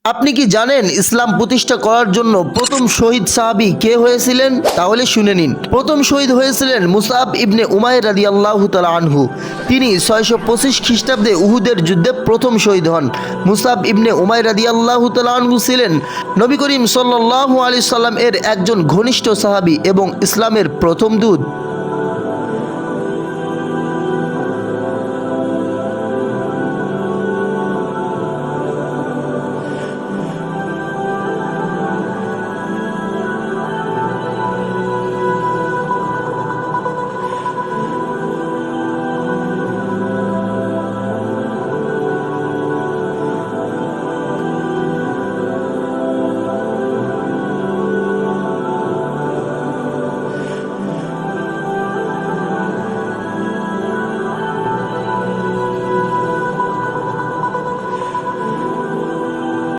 আপনি কি জানেন ইসলাম প্রতিষ্ঠা করার জন্য প্রথম শহীদ সাহাবী কে হয়েছিলেন? তাহলে শুনে নিন। প্রথম শহীদ হয়েছিলেন মুসআব ইবনে উমাইর রাদিয়াল্লাহু তাআলা আনহু। তিনি 625 খ্রিস্টাব্দে উহুদের যুদ্ধে প্রথম শহীদ হন। মুসআব ইবনে উমাইর রাদিয়াল্লাহু তাআলা আনহু ছিলেন নবী করিম সাল্লাল্লাহু আলাইহি সাল্লাম এর একজন ঘনিষ্ঠ সাহাবী এবং ইসলামের প্রথম দূত।